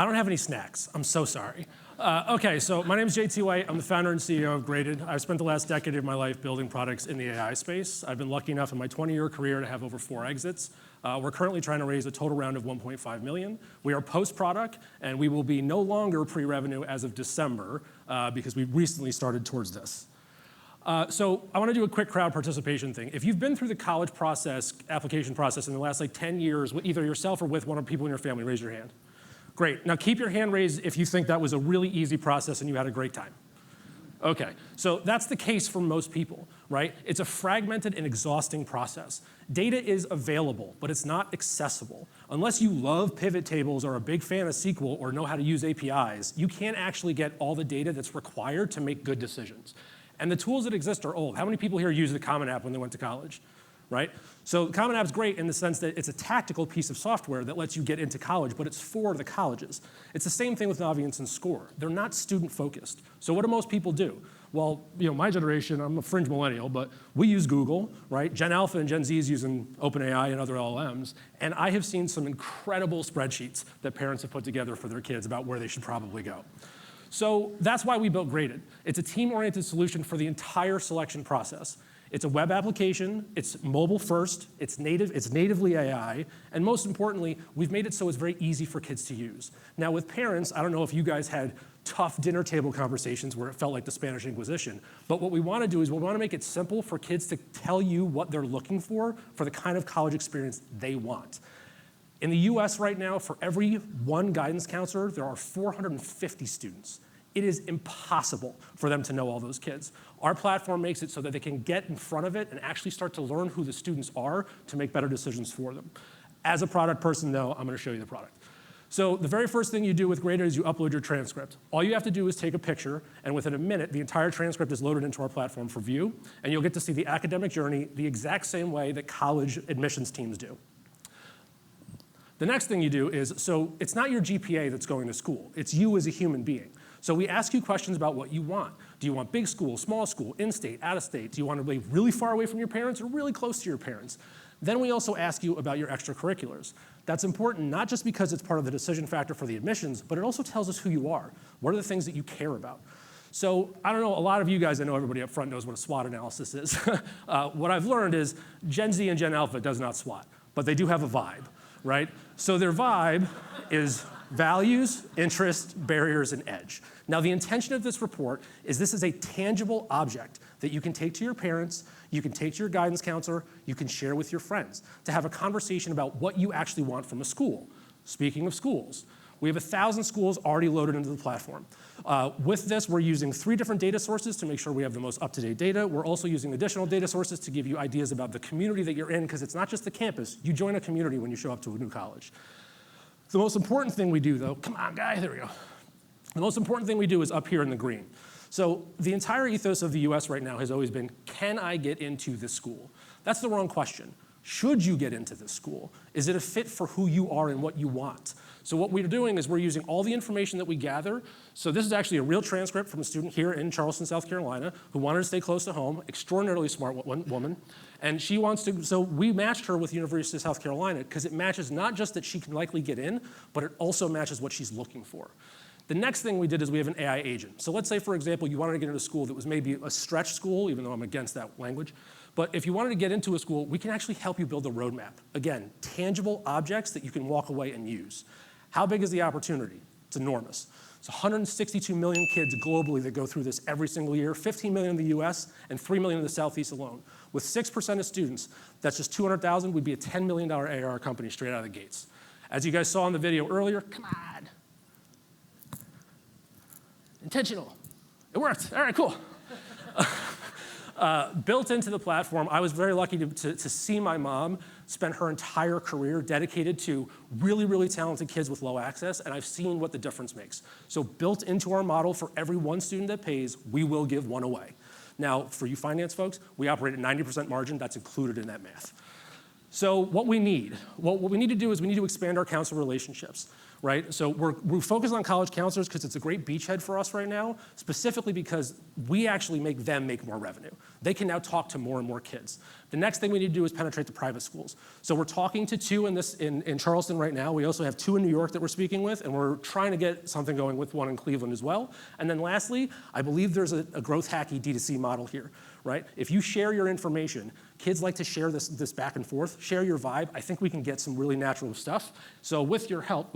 I don't have any snacks. I'm so sorry. Okay, so my name is JT White. I'm the founder and CEO of GrAIded. I've spent the last decade of my life building products in the AI space. I've been lucky enough in my 20-year career to have over 4 exits. We're currently trying to raise a total round of $1.5 million. We are post-product, and we will be no longer pre-revenue as of December because we recently started towards this. So I want to do a quick crowd participation thing. If you've been through the college process, application process in the last 10 years, either yourself or with one of the people in your family, raise your hand. Great. Now keep your hand raised if you think that was a really easy process and you had a great time. Okay, so that's the case for most people, right? It's a fragmented and exhausting process. Data is available, but it's not accessible. Unless you love pivot tables or are a big fan of SQL or know how to use APIs, you can't actually get all the data that's required to make good decisions. And the tools that exist are old. How many people here used the Common App when they went to college? Right? So the Common App is great in the sense that it's a tactical piece of software that lets you get into college, but it's for the colleges. It's the same thing with Naviance and Score. They're not student-focused. So what do most people do? Well, my generation, I'm a fringe millennial, but we use Google, right? Gen Alpha and Gen Z is using OpenAI and other LLMs, and I have seen some incredible spreadsheets that parents have put together for their kids about where they should probably go. So that's why we built GrAIded. It's a team-oriented solution for the entire selection process. It's a web application, it's mobile first, it's natively AI, and most importantly, we've made it so it's very easy for kids to use. Now with parents, I don't know if you guys had tough dinner table conversations where it felt like the Spanish Inquisition, but what we want to do is we want to make it simple for kids to tell you what they're looking for the kind of college experience they want. In the US right now, for every one guidance counselor, there are 450 students. It is impossible for them to know all those kids. Our platform makes it so that they can get in front of it and actually start to learn who the students are to make better decisions for them. As a product person, though, I'm going to show you the product. So the very first thing you do with GrAIded is you upload your transcript. All you have to do is take a picture, and within a minute, the entire transcript is loaded into our platform for view, and you'll get to see the academic journey the exact same way that college admissions teams do. The next thing you do is, so it's not your GPA that's going to school, it's you as a human being. So we ask you questions about what you want. Do you want big school, small school, in-state, out-of-state? Do you want to be really far away from your parents or really close to your parents? Then we also ask you about your extracurriculars. That's important not just because it's part of the decision factor for the admissions, but it also tells us who you are. What are the things that you care about? So I don't know, a lot of you guys, I know everybody up front knows what a SWOT analysis is. What I've learned is Gen Z and Gen Alpha does not SWOT, but they do have a vibe, right? So their vibe is values, interest, barriers, and edge. Now the intention of this report is this is a tangible object that you can take to your parents, you can take to your guidance counselor, you can share with your friends to have a conversation about what you actually want from a school. Speaking of schools, we have 1,000 schools already loaded into the platform. With this, we're using 3 different data sources to make sure we have the most up-to-date data. We're also using additional data sources to give you ideas about the community that you're in, because it's not just the campus. You join a community when you show up to a new college. The most important thing we do, though, come on, guy, there we go. The most important thing we do is up here in the green. So the entire ethos of the US right now has always been, can I get into this school? That's the wrong question. Should you get into this school? Is it a fit for who you are and what you want? So what we're doing is we're using all the information that we gather. So this is actually a real transcript from a student here in Charleston, South Carolina, who wanted to stay close to home, extraordinarily smart woman. And she wants to, so we matched her with the University of South Carolina because it matches not just that she can likely get in, but it also matches what she's looking for. The next thing we did is we have an AI agent. So let's say, for example, you wanted to get into a school that was maybe a stretch school, even though I'm against that language. But if you wanted to get into a school, we can actually help you build a roadmap. Again, tangible objects that you can walk away and use. How big is the opportunity? It's enormous. It's 162 million kids globally that go through this every single year, 15 million in the US and 3 million in the Southeast alone. With 6% of students, that's just 200,000, we'd be a $10 million ARR company straight out of the gates. As you guys saw in the video earlier, come on. Intentional. It worked. All right, cool. Built into the platform, I was very lucky to see my mom spend her entire career dedicated to really, really talented kids with low access, and I've seen what the difference makes. So built into our model, for every 1 student that pays, we will give 1 away. Now, for you finance folks, we operate at 90% margin. That's included in that math. So what we need to do is we need to expand our counselor relationships, right? So we're focused on college counselors because it's a great beachhead for us right now, specifically because we actually make them make more revenue. They can now talk to more and more kids. The next thing we need to do is penetrate the private schools. So we're talking to two in Charleston right now. We also have two in New York that we're speaking with, and we're trying to get something going with one in Cleveland as well. And then lastly, I believe there's a growth hacky D2C model here, right? If you share your information, kids like to share this back and forth, share your vibe. I think we can get some really natural stuff. So with your help,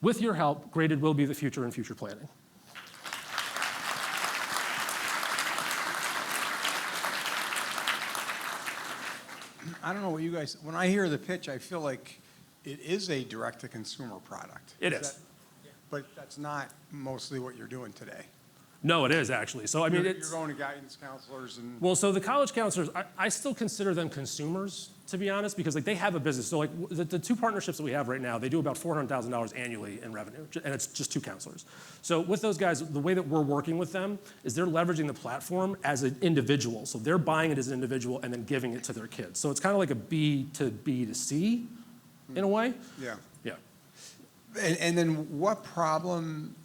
with your help, GrAIded will be the future in future planning. I don't know what you guys, when I hear the pitch, I feel like it is a direct-to-consumer product. It is. But that's not mostly what you're doing today. No, it is actually. So I mean, You're going to guidance counselors and... Well, so the college counselors, I still consider them consumers, to be honest, because like they have a business. So like the two partnerships that we have right now, they do about $400,000 annually in revenue, and it's just two counselors. So with those guys, the way that we're working with them is they're leveraging the platform as an individual. So they're buying it as an individual and then giving it to their kids. So it's kind of like a B to B to C in a way. Yeah. Yeah. And then what problem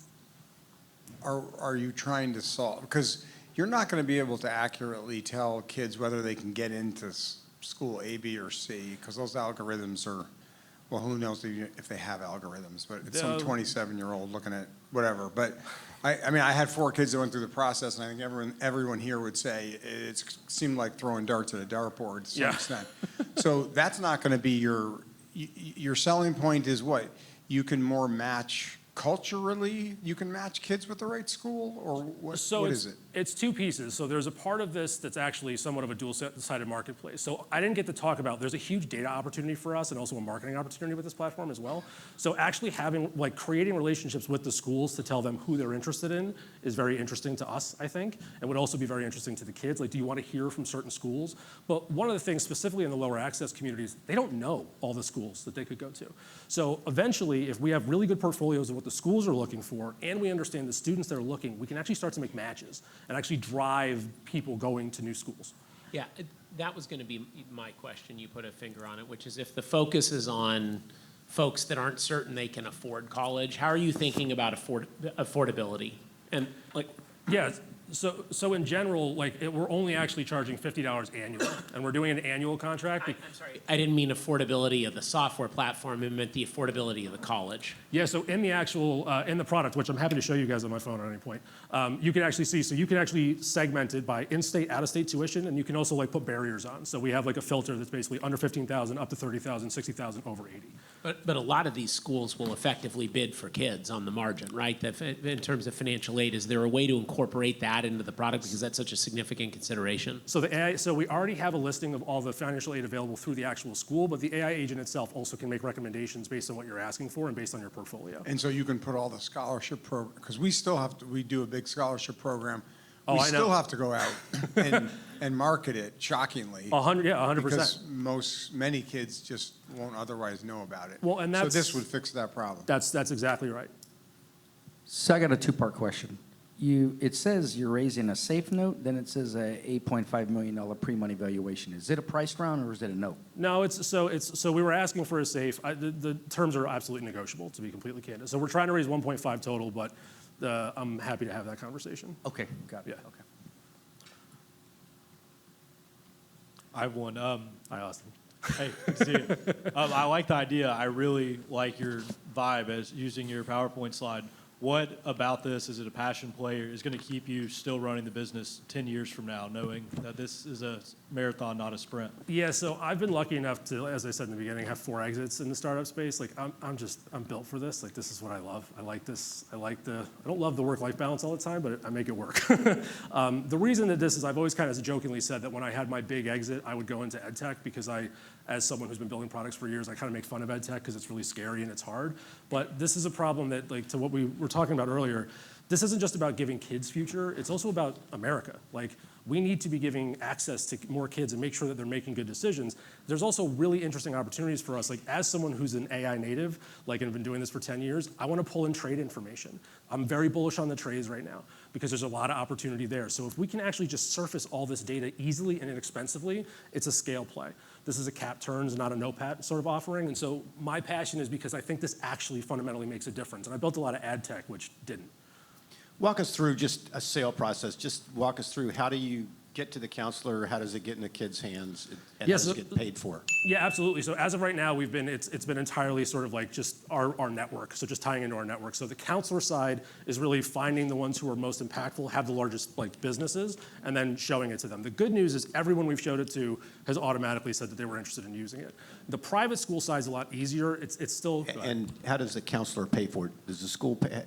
are you trying to solve? Because you're not going to be able to accurately tell kids whether they can get into school A, B, or C, because those algorithms are, well, who knows if they have algorithms, but it's some 27-year-old looking at whatever. But I mean, I had 4 kids that went through the process, and I think everyone here would say it seemed like throwing darts at a dartboard to some extent. So that's not going to be your selling point is what? You can more match culturally, you can match kids with the right school, or what is it? It's two pieces. So there's a part of this that's actually somewhat of a dual-sided marketplace. So I didn't get to talk about, there's a huge data opportunity for us and also a marketing opportunity with this platform as well. So actually creating relationships with the schools to tell them who they're interested in is very interesting to us, I think, and would also be very interesting to the kids. Like, do you want to hear from certain schools? But one of the things, specifically in the lower access communities, they don't know all the schools that they could go to. So eventually, if we have really good portfolios of what the schools are looking for, and we understand the students that are looking, we can actually start to make matches and actually drive people going to new schools. Yeah, that was going to be my question. You put a finger on it, which is if the focus is on folks that aren't certain they can afford college, how are you thinking about affordability? And like, yeah. So in general, we're only actually charging $50 annually, and we're doing an annual contract. I'm sorry, I didn't mean affordability of the software platform. I meant the affordability of the college. Yeah, so in the actual, in the product, which I'm happy to show you guys on my phone at any point, you can actually see, so you can actually segment it by in-state, out-of-state tuition, and you can also put barriers on. So we have a filter that's basically under 15,000, up to 30,000, 60,000, over 80. But a lot of these schools will effectively bid for kids on the margin, right? In terms of financial aid, is there a way to incorporate that into the product because that's such a significant consideration? So so we already have a listing of all the financial aid available through the actual school, but the AI agent itself also can make recommendations based on what you're asking for and based on your portfolio. And so you can put all the scholarship program, because we do a big scholarship program. Oh, we still have to go out and market it, shockingly. 100%. Because many kids just won't otherwise know about it. Well, and so this would fix that problem. That's exactly right. So I got a 2-part question. It says you're raising a safe note, then it says a $8.5 million pre-money valuation. Is it a price round or is it a note? No, so we were asking for a safe. The terms are absolutely negotiable, to be completely candid. So we're trying to raise 1.5 total, but I'm happy to have that conversation. Okay, got it. Yeah. Okay. I have one. Hi, Austin. Hey, good to see you. I like the idea. I really like your vibe as using your PowerPoint slide. What about this, is it a passion play, or is going to keep you still running the business 10 years from now, knowing that this is a marathon, not a sprint? Yeah, so I've been lucky enough to, as I said in the beginning, have 4 exits in the startup space. I'm built for this. This is what I love. I like this. I don't love the work-life balance all the time, but I make it work. The reason that this is, I've always kind of jokingly said that when I had my big exit, I would go into ed tech because as someone who's been building products for years, I kind of make fun of ed tech because it's really scary and it's hard. But this is a problem that, to what we were talking about earlier, this isn't just about giving kids future, it's also about America. We need to be giving access to more kids and make sure that they're making good decisions. There's also really interesting opportunities for us. As someone who's an AI native, and have been doing this for 10 years, I want to pull in trade information. I'm very bullish on the trades right now because there's a lot of opportunity there. So if we can actually just surface all this data easily and inexpensively, it's a scale play. This is a cap turns, not a no pat sort of offering. And so my passion is because I think this actually fundamentally makes a difference. And I built a lot of ad tech, which didn't. Walk us through just a sale process. Just walk us through, how do you get to the counselor? How does it get in the kids' hands? And Yes, how does it get paid for? Yeah, absolutely. So as of right now, it's been entirely sort of like just our network, so just tying into our network. So the counselor side is really finding the ones who are most impactful, have the largest like businesses, and then showing it to them. The good news is everyone we've showed it to has automatically said that they were interested in using it. The private school side is a lot easier. It's still And how does the counselor pay for it? Does the school pay?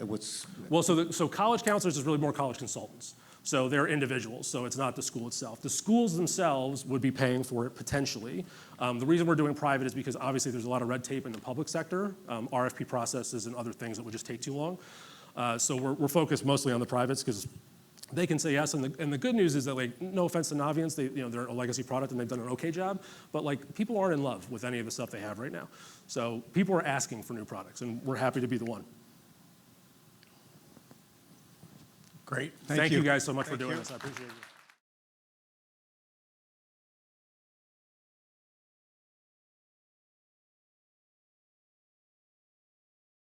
well, so college counselors is really more college consultants. So they're individuals, so it's not the school itself. The schools themselves would be paying for it potentially. The reason we're doing private is because obviously there's a lot of red tape in the public sector, RFP processes and other things that would just take too long. So we're focused mostly on the privates because they can say yes, and the good news is that, like, no offense to Naviance, they're a legacy product and they've done an okay job, but like people aren't in love with any of the stuff they have right now. So people are asking for new products, and we're happy to be the one. Great. Thank you guys so much for doing this. I appreciate it.